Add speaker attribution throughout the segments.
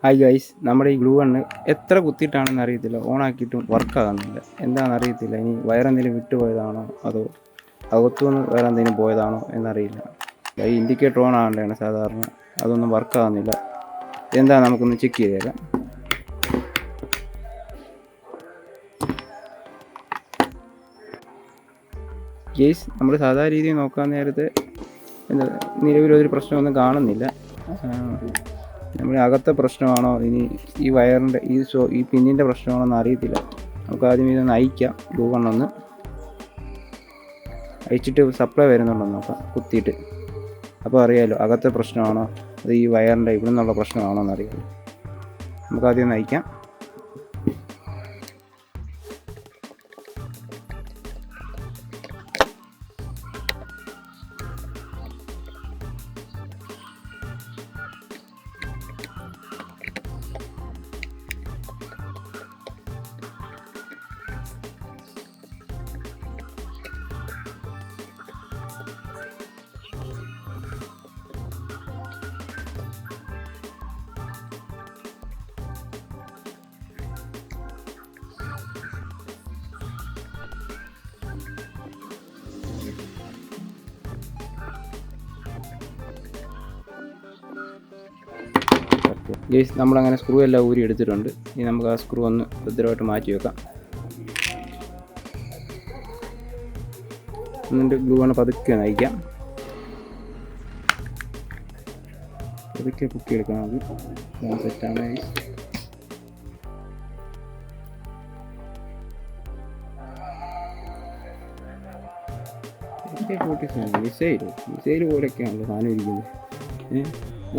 Speaker 1: Hi guys, നമ്മുടെ ഈ glue gun എത്ര കുത്തിയിട്ടാണെന്ന് അറിയത്തില്ല, ഓണാക്കിയിട്ടും വർക്കാകുന്നില്ല. എന്താണെന്ന് അറിയത്തില്ല. ഇനി വയറെന്തെങ്കിലും വിട്ടുപോയതാണോ അതോ അകത്തുനിന്ന് വേറെ എന്തെങ്കിലും പോയതാണോ എന്നറിയില്ല. ഈ ഇൻഡിക്കേറ്റർ ഓൺ ആകേണ്ടതാണ് സാധാരണ, അതൊന്നും വർക്കാകുന്നില്ല. എന്താ നമുക്കൊന്ന് ചെക്ക് ചെയ്തേക്കാം. ഗൈസ്, നമ്മൾ സാധാരണ രീതിയിൽ നോക്കാൻ നേരത്തെ നിലവിലൊരു പ്രശ്നമൊന്നും കാണുന്നില്ല. നമ്മുടെ അകത്തെ പ്രശ്നമാണോ ഇനി ഈ വയറിൻ്റെ ഈ പിന്നിൻ്റെ പ്രശ്നമാണോ എന്ന് അറിയത്തില്ല. നമുക്ക് ആദ്യം ഇതൊന്ന് അയക്കാം. ഗ്ലൂ ഗണ്ണൊന്ന് അയച്ചിട്ട് സപ്ലൈ വരുന്നുണ്ടോ നോക്കാം കുത്തിയിട്ട്. അപ്പോൾ അറിയാമല്ലോ അകത്തെ പ്രശ്നമാണോ അത് ഈ വയറിൻ്റെ ഇവിടെ നിന്നുള്ള പ്രശ്നമാണോ എന്നറിയാമല്ലോ. നമുക്ക് ആദ്യം ഒന്ന് അയക്കാം. ഗൈസ്, നമ്മളങ്ങനെ സ്ക്രൂ എല്ലാം ഊരി എടുത്തിട്ടുണ്ട്. ഇനി നമുക്ക് ആ സ്ക്രൂ ഒന്ന് ഭദ്രമായിട്ട് മാറ്റി വെക്കാം. എന്നിട്ട് ഗ്ലൂ ഗണ്ണ് പതുക്കെ നയിക്കാം. പതുക്കെ പൊക്കിയെടുക്കണം. അത് സെറ്റാണ് ഗൈസ്. മിസൈൽ പോലെയൊക്കെയാണല്ലോ സാധനം ഇരിക്കുന്നത്.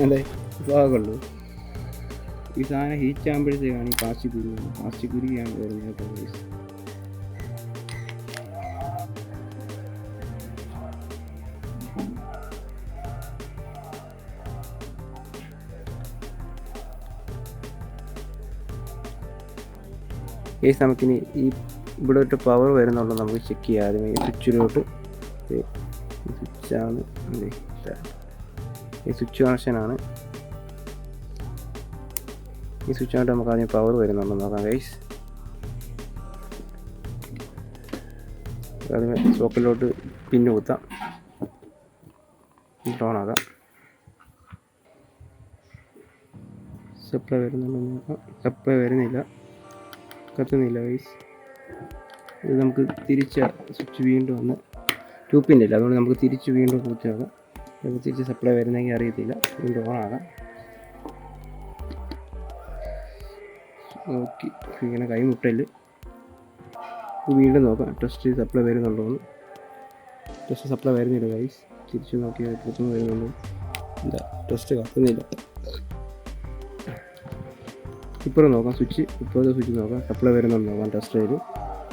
Speaker 1: അതെ, ഭാഗമുള്ളൂ. ഈ സാധനം ഹീറ്റ് ആകുമ്പോഴത്തേക്കാണ് ഈ പാസ്റ്റി കുരുകിയാണ് വരുന്നത്. കേസ് നമുക്കിനി ഈ ഇവിടെ ഒരു പവർ വരുന്നുണ്ടോ നമുക്ക് ചെക്ക് ചെയ്യാം. ആദ്യം ഈ സ്വിച്ചിലോട്ട് സ്വിച്ചാണ്, ഈ സ്വിച്ച് കണക്ഷനാണ്. ഈ സ്വിച്ചായിട്ട് നമുക്ക് ആദ്യം പവർ വരുന്നുണ്ടോ നോക്കാം ഗൈസ്. ആദ്യമേ സോക്കറ്റിലോട്ട് പിന്ന് കുത്താം, ഓണാക്കാം. സപ്ലൈ വരുന്നുണ്ടോ നോക്കാം. സപ്ലൈ വരുന്നില്ല, കത്തുന്നില്ല ഗൈസ്. ഇത് നമുക്ക് തിരിച്ച സ്വിച്ച് വീണ്ടും ഒന്ന് ട്യൂപ്പിൻ്റെ ഇല്ല, അതുകൊണ്ട് നമുക്ക് തിരിച്ച് വീണ്ടും കുത്തി നോക്കാം. നമുക്ക് തിരിച്ച് സപ്ലൈ വരുന്നെങ്കിൽ അറിയത്തില്ല. വീണ്ടും ഓണാകാം. ഓക്കെ, ഇങ്ങനെ കൈമുട്ടല് വീണ്ടും നോക്കാം. ടെസ്റ്റ് സപ്ലൈ വരുന്നുണ്ടോ എന്ന്. ടെസ്റ്റ് സപ്ലൈ വരുന്നില്ല ഗൈസ്. തിരിച്ച് നോക്കിയാൽ പുറത്തുനിന്ന് വരുന്നുണ്ടോ. എന്താ ടെസ്റ്റ് കത്തുന്നില്ല. ഇപ്പോഴും നോക്കാം സ്വിച്ച്. ഇപ്പോഴത്തെ സ്വിച്ച് നോക്കാം, സപ്ലൈ വരുന്നുണ്ടോ നോക്കാം.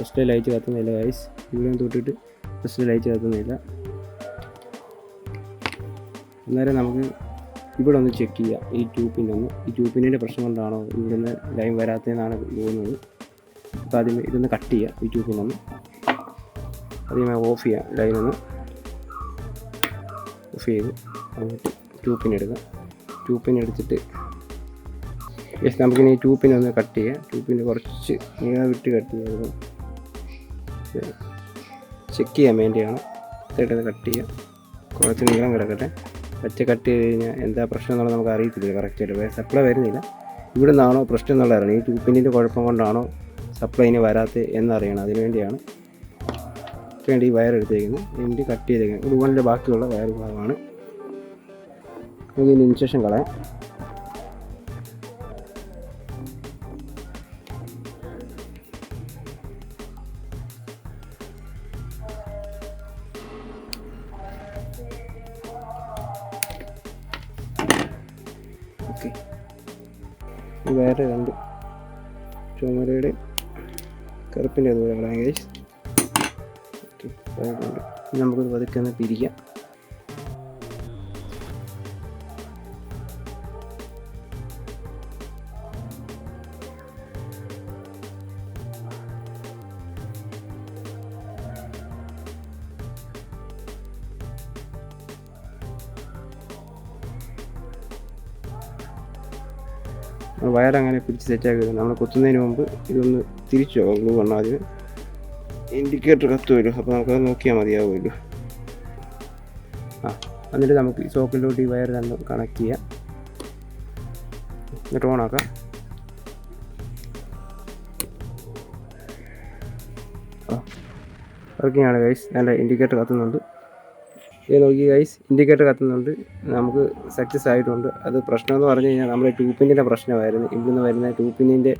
Speaker 1: ടെസ്റ്റ് ലൈറ്റ് കത്തുന്നില്ല ഗൈസ്. ഇവിടെ തൊട്ടിട്ട് ടെസ്റ്റ് ലൈറ്റ് കത്തുന്നില്ല. അന്നേരം നമുക്ക് ഇവിടെ ഒന്ന് ചെക്ക് ചെയ്യാം. ഈ ട്യൂപ്പിൻ്റെ പ്രശ്നം കൊണ്ടാണോ ഇവിടുന്ന് ലൈൻ വരാത്തതെന്നാണ് തോന്നുന്നത്. അപ്പോൾ ആദ്യമേ ഇതൊന്ന് കട്ട് ചെയ്യാം. ഈ ട്യൂപ്പിനൊന്ന് ആദ്യമേ ഓഫ് ചെയ്യാം. ലൈനൊന്ന് ഓഫ് ചെയ്ത് എന്നിട്ട് ട്യൂപ്പിനെടുക്കാം. ട്യൂപ്പിനെടുത്തിട്ട് നമുക്കിനി ഈ ട്യൂപ്പിനൊന്ന് കട്ട് ചെയ്യാം. ട്യൂപ്പിന് കുറച്ച് നീളം വിട്ട് കട്ട് ചെയ്യാം. ചെക്ക് ചെയ്യാൻ വേണ്ടിയാണ്. ഇതായിട്ടൊന്ന് കട്ട് ചെയ്യാം. കുറച്ച് നീളം കിടക്കട്ടെ. കട്ട് ചെയ്ത് കഴിഞ്ഞാൽ എന്താ പ്രശ്നം എന്നുള്ളത് നമുക്ക് അറിയത്തില്ല കറക്റ്റായിട്ട്. സപ്ലൈ വരുന്നില്ല. ഇവിടെ നിന്നാണോ പ്രശ്നം എന്നുള്ളതാണ്. ഈ ട്യൂപ്പിൻ്റെ കുഴപ്പം കൊണ്ടാണോ സപ്ലൈന് വരാത്തത് എന്നറിയണം. അതിന് വേണ്ടിയാണ് ഈ വയർ എടുത്തേക്കുന്നത്. ഇതിൻ്റെ കട്ട് ചെയ്തേക്കുന്നത് ഗ്ലൂഗണ്ണിൻ്റെ ബാക്കിയുള്ള വയർ ഭാഗമാണ്. ഇതിൻ്റെ ഇൻസെക്ഷൻ കളയാം. ഓക്കെ, വേറെ രണ്ട് ചുമരയുടെ കറുപ്പിൻ്റെ അതുപോലെ കളയാം ഗൈസ്. നമുക്കൊരു പതുക്കെ ഒന്ന് പിരിക്കാം. വയറങ്ങനെ പിടിച്ച് സെറ്റാക്കി വരും. നമ്മൾ കുത്തുന്നതിന് മുമ്പ് ഇതൊന്ന് തിരിച്ചു പോകാം. ഗ്ലൂ വണ്ണം ആദ്യം ഇൻഡിക്കേറ്റർ കത്തുമല്ലോ, അപ്പോൾ നമുക്കത് നോക്കിയാൽ മതിയാവുമല്ലോ. എന്നിട്ട് നമുക്ക് ഈ സോക്കറ്റിലോട്ട് ഈ വയർ രണ്ടും കണക്ട് ചെയ്യാം. എന്നിട്ട് ഓണാക്കാം. വർക്കിംഗ് ആണ് ഗൈസ്. നല്ല ഇൻഡിക്കേറ്റർ കത്തുന്നുണ്ട്. ഇത് നോക്കി ഗൈസ്, ഇൻഡിക്കേറ്റർ കത്തുന്നുണ്ട്. നമുക്ക് സക്സസ് ആയിട്ടുണ്ട്. അത് പ്രശ്നമെന്ന് പറഞ്ഞു കഴിഞ്ഞാൽ നമ്മുടെ ട്യൂബിൻ്റെ പ്രശ്നമായിരുന്നു. ഇവിടുന്ന് വരുന്ന ട്യൂബിൻ്റെ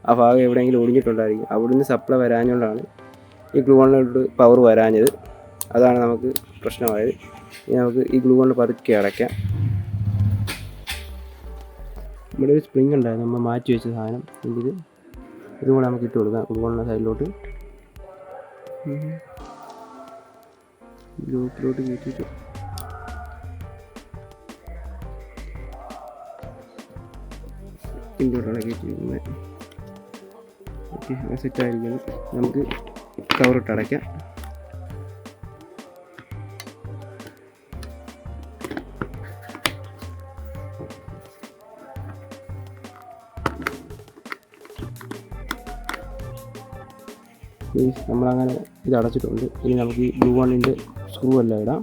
Speaker 1: ആ ഭാഗം എവിടെയെങ്കിലും ഒടിഞ്ഞിട്ടുണ്ടായിരിക്കും. അവിടുന്ന് സപ്ലൈ വരാഞ്ഞുകൊണ്ടാണ് ഈ ഗ്ലൂ ഗണ്ണിലോട്ട് പവർ വരാഞ്ഞത്. അതാണ് നമുക്ക് പ്രശ്നമായത്. ഇനി നമുക്ക് ഈ ഗ്ലൂ ഗണ്ണ് പതുക്കെ അടയ്ക്കാം. ഇവിടെ ഒരു സ്പ്രിങ് ഉണ്ടായിരുന്നു, നമ്മൾ മാറ്റി വെച്ച സാധനം. ഇതും കൂടെ നമുക്ക് ഇട്ട് കൊടുക്കാം ഗ്ലൂ ഗണ്ണിൻ്റെ സൈഡിലോട്ട്. ഗ്രൂപ്പിലോട്ട് കയറ്റിയിട്ട് ഇങ്ങോട്ടാണ് കയറ്റിയിരിക്കുന്നത്. ഓക്കെ, സെറ്റായിരിക്കുന്നു. നമുക്ക് കവറിട്ട് അടയ്ക്കാം. നമ്മളങ്ങനെ ഇത് അടച്ചിട്ടുണ്ട്. ഇനി നമുക്ക് ഈ ഗ്ലൂ ഗണ്ണിൻ്റെ സ്ക്രൂ എല്ലാം ഇടാം.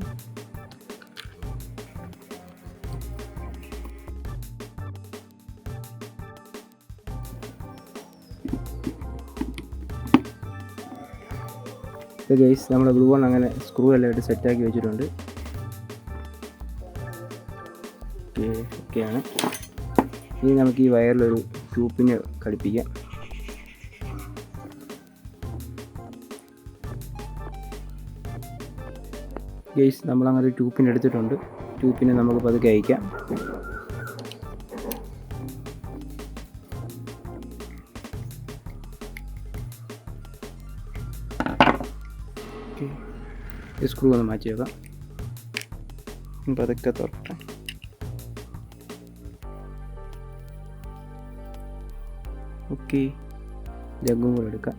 Speaker 1: ഗൈസ്, നമ്മുടെ ഗ്ലൂ ഗൺ അങ്ങനെ സ്ക്രൂ എല്ലാം ഇട്ട് സെറ്റാക്കി വെച്ചിട്ടുണ്ട്. ഓക്കെയാണ്. ഇനി നമുക്ക് ഈ വയറിലൊരു ട്യൂബിന് ഘടിപ്പിക്കാം. ഗൈസ്, നമ്മളങ്ങനെ ഒരു ട്യൂബിന് എടുത്തിട്ടുണ്ട്. ട്യൂബിനെ നമുക്ക് പതുക്കെ അയക്കാം. ഈ സ്ക്രൂ ഒന്ന് മാറ്റി വെക്കാം. പതുക്കെ തുറക്കട്ടെ. ഓക്കെ, ജഗ്ഗും കൂടെ എടുക്കാം.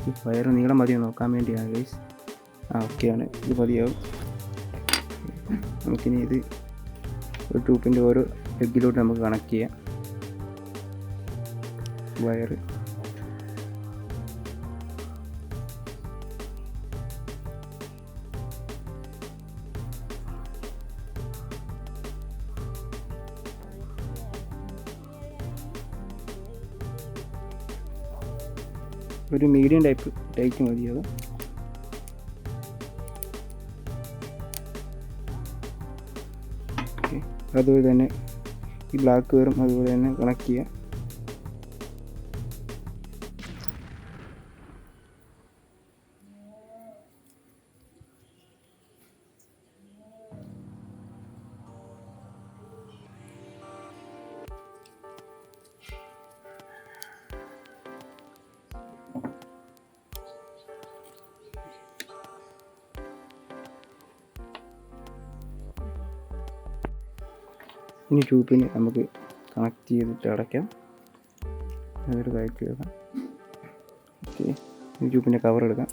Speaker 1: ഈ വയറ് നീളം മതിയോ നോക്കാൻ വേണ്ടിയാണ് ഗൈസ്. ഓക്കെയാണ്, ഇത് മതിയാവും. നമുക്കിനി ഇത് ഒരു ട്യൂബിൻ്റെ ഓരോ എഗ്ഗിലോട്ട് നമുക്ക് കണക്ട് ചെയ്യാം വയറ്. ഒരു മീഡിയം ടൈറ്റ് മതിയാവും. അതുപോലെ തന്നെ ഈ ബ്ലാക്ക് വയറും അതുപോലെ തന്നെ കണക്ട് ചെയ്യാം. ഇനി ട്യൂബിന് നമുക്ക് കണക്ട് ചെയ്തിട്ട് അടയ്ക്കാം. അതൊരു കയറ്റി വെക്കാം. ഓക്കെ, ഇനി ട്യൂബിൻ്റെ കവർ എടുക്കാം.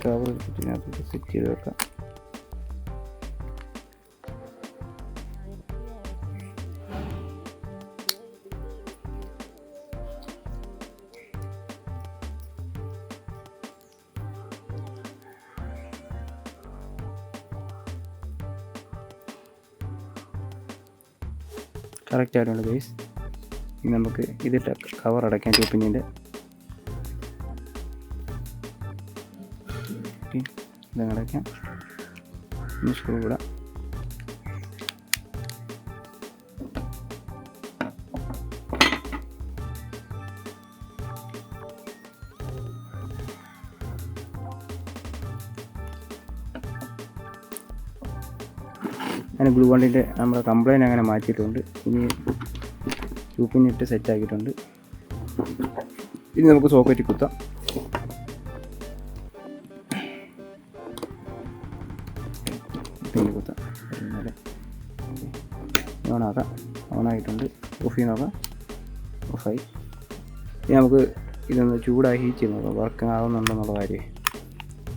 Speaker 1: കവർ എടുത്തിട്ട് ഇതിനകത്ത് സെറ്റ് ചെയ്ത് വെക്കാം. കറക്റ്റ് ആയിട്ടുണ്ട് ഗൈസ്. ഇനി നമുക്ക് ഇതിട്ട് കവർ അടയ്ക്കാം ട്യൂബിൻ്റെ. ഇതങ്ങ് അടയ്ക്കാം. ഇനി സ്ക്രൂ ഇടാം. അങ്ങനെ ഗ്ലൂ ഗണ്ണിൻ്റെ നമ്മുടെ കംപ്ലൈൻറ്റ് അങ്ങനെ മാറ്റിയിട്ടുണ്ട്. ഇനി ട്യൂബിനിട്ട് സെറ്റാക്കിയിട്ടുണ്ട്. ഇനി നമുക്ക് സോക്കറ്റിൽ കുത്താം. പിന്നെ കുത്താം. ഓണാക്കാം. ഓണായിട്ടുണ്ട്. ഓഫ് ചെയ്ത് നോക്കാം. ഓഫായി. ഇനി നമുക്ക് ഇതൊന്ന് ചൂടായി ഹീറ്റ് ചെയ്ത് നോക്കാം വർക്ക് ആവുന്നുണ്ടെന്നുള്ള കാര്യം.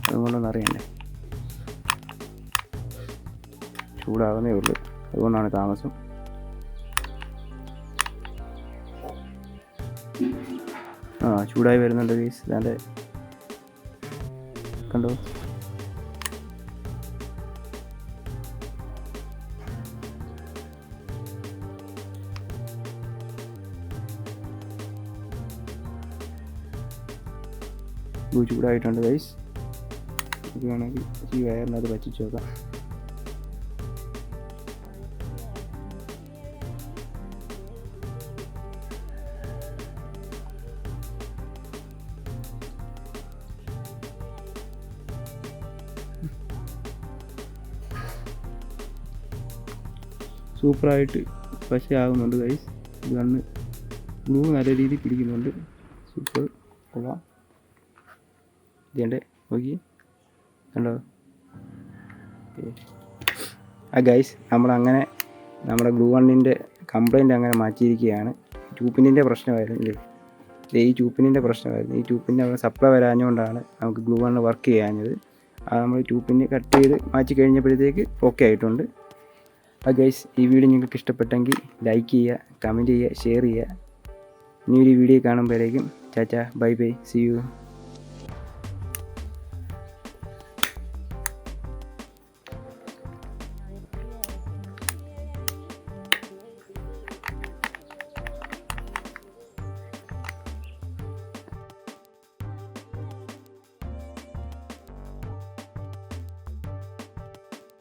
Speaker 1: അതുകൊണ്ടൊന്നും അറിയണ്ടേ. ചൂടാകുന്നേ ഉള്ളൂ, അതുകൊണ്ടാണ് താമസം. ചൂടായി വരുന്നുണ്ട് ഗൈസ്. ഇതാണ്ട് കണ്ടോ. ചൂടായിട്ടുണ്ട് ഗൈസ്. ഇത് വേണമെങ്കിൽ ഈ വയറിനത് പറ്റിച്ച് നോക്കാം. സൂപ്പറായിട്ട് പശയാകുന്നുണ്ട് ഗൈസ്. ഇത് കണ്ണ് ഗ്ലൂ നല്ല രീതിയിൽ പിടിക്കുന്നുണ്ട്. സൂപ്പർ കൊള്ളാം. ഇതേണ്ടേ നോക്കി കണ്ടോ. ഗൈസ് നമ്മളങ്ങനെ നമ്മുടെ ഗ്ലൂ ഗണ്ണിൻ്റെ കംപ്ലൈൻറ്റ് അങ്ങനെ മാറ്റിയിരിക്കുകയാണ്. ട്യൂപ്പിൻ്റെ പ്രശ്നമായിരുന്നു. ഈ ട്യൂപ്പിൻ്റെ പ്രശ്നമായിരുന്നു. ഈ ട്യൂപ്പിൻ്റെ അവിടെ സപ്ലൈ വരാഞ്ഞുകൊണ്ടാണ് നമുക്ക് ഗ്ലൂ ഗണ്ണ് വർക്ക് ചെയ്യാഞ്ഞത്. അത് നമ്മൾ ട്യൂപ്പിന് കട്ട് ചെയ്ത് മാറ്റി കഴിഞ്ഞപ്പോഴത്തേക്ക് ഓക്കെ ആയിട്ടുണ്ട്. ഗൈസ് ഈ വീഡിയോ നിങ്ങൾക്ക് ഇഷ്ടപ്പെട്ടെങ്കിൽ ലൈക്ക് ചെയ്യുക, കമൻറ്റ് ചെയ്യുക, ഷെയർ ചെയ്യുക. ഇനിയൊരു വീഡിയോ കാണുമ്പോഴേക്കും ചാച്ചാ ബൈ ബൈ, സി യു.